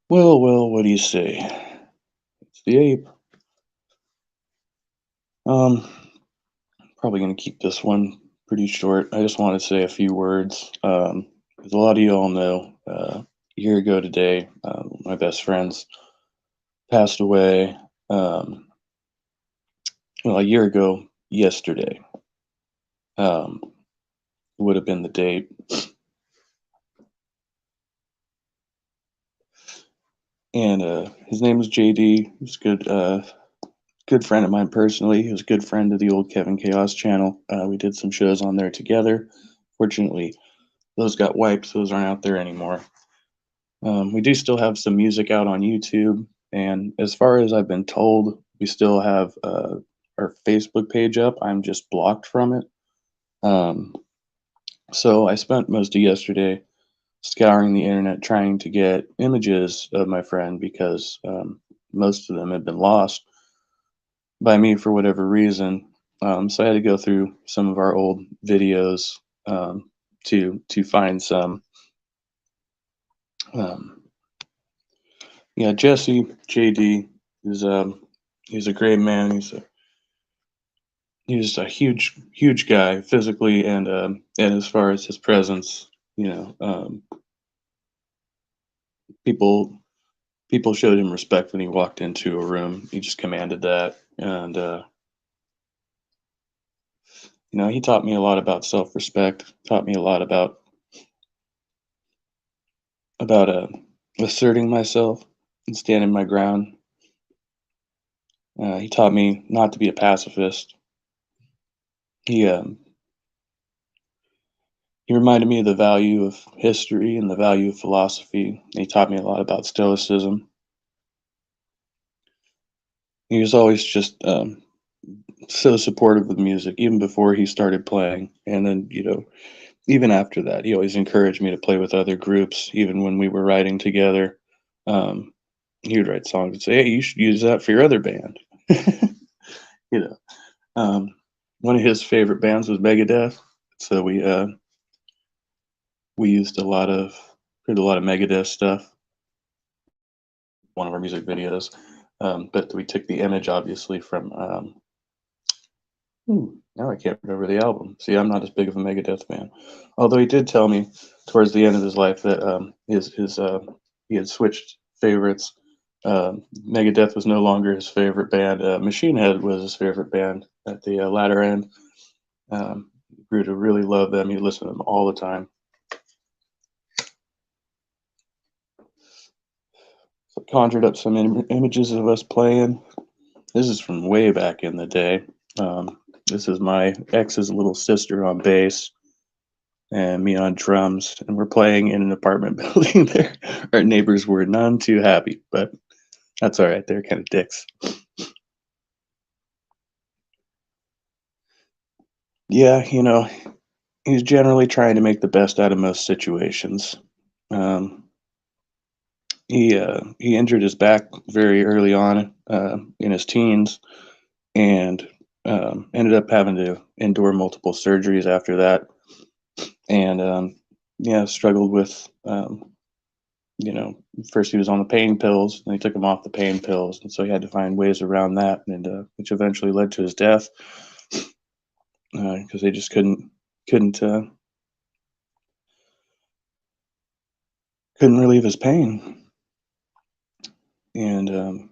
Well, what do you say? It's the ape. Um, Probably gonna keep this one pretty short. I just want to say a few words. As a lot of you all know, a year ago today, my best friends passed away. Um, well, a year ago yesterday, um, would have been the date. And his name was JD. He was a good friend of mine personally. He was a good friend of the old Kevin Chaos channel. We did some shows on there together. Fortunately, those got wiped. Those aren't out there anymore. We do still have some music out on YouTube, and as far as I've been told, we still have our Facebook page up. I'm just blocked from it. Um, so I spent most of yesterday scouring the internet trying to get images of my friend because most of them had been lost by me for whatever reason. So I had to go through some of our old videos to find some. Um, Yeah, Jesse JD is he's a great man. He's a huge guy physically and as far as his presence, you know, people people showed him respect when he walked into a room. He just commanded that, and he taught me a lot about self-respect. Taught me a lot about asserting myself and standing my ground. He taught me not to be a pacifist. He He reminded me of the value of history and the value of philosophy. He taught me a lot about Stoicism. He was always just so supportive of music, even before he started playing. And then, even after that, he always encouraged me to play with other groups, even when we were writing together. Um, he would write songs and say, "Hey, you should use that for your other band." you know, um, One of his favorite bands was Megadeth, so we used heard a lot of Megadeth stuff. One of our music videos. But we took the image obviously from now I can't remember the album. See, I'm not as big of a Megadeth fan. Although he did tell me towards the end of his life that his he had switched favorites. Megadeth was no longer his favorite band. Machine Head was his favorite band at the latter end. He grew to really love them. He listened to them all the time. So conjured up some images of us playing. This is from way back in the day. This is my ex's little sister on bass and me on drums, and we're playing in an apartment building there. Our neighbors were none too happy, but that's all right. They're kind of dicks. Yeah, he's generally trying to make the best out of most situations. Um, he injured his back very early on in his teens, and ended up having to endure multiple surgeries after that. And yeah, struggled with first he was on the pain pills, and they took him off the pain pills, and so he had to find ways around that, and which eventually led to his death because they just couldn't relieve his pain. And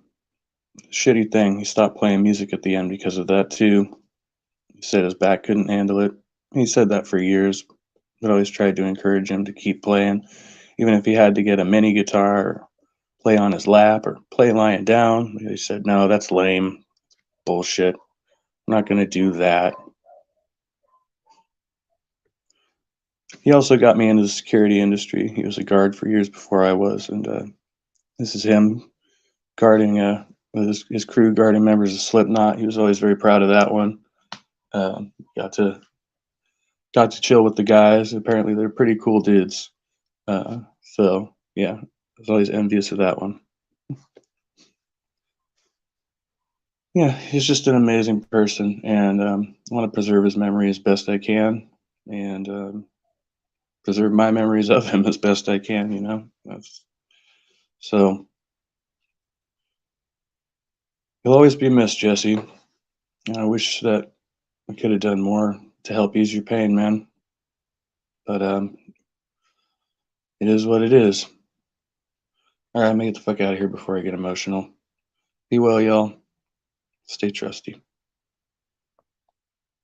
shitty thing, he stopped playing music at the end because of that too. He said his back couldn't handle it. He said that for years, but always tried to encourage him to keep playing, even if he had to get a mini guitar or play on his lap or play lying down. He said, "No, that's lame bullshit. I'm not going to do that." He also got me into the security industry. He was a guard for years before I was, and this is him guarding with his crew guarding members of Slipknot. He was always very proud of that one. Um, got to got to chill with the guys. Apparently, they're pretty cool dudes. So yeah, I was always envious of that one. Yeah, he's just an amazing person, and I want to preserve his memory as best I can, and preserve my memories of him as best I can. That's So you'll always be missed, Jesse. And I wish that I could have done more to help ease your pain, man. But it is what it is. All right, I'm gonna get the fuck out of here before I get emotional. Be well, y'all. Stay trusty.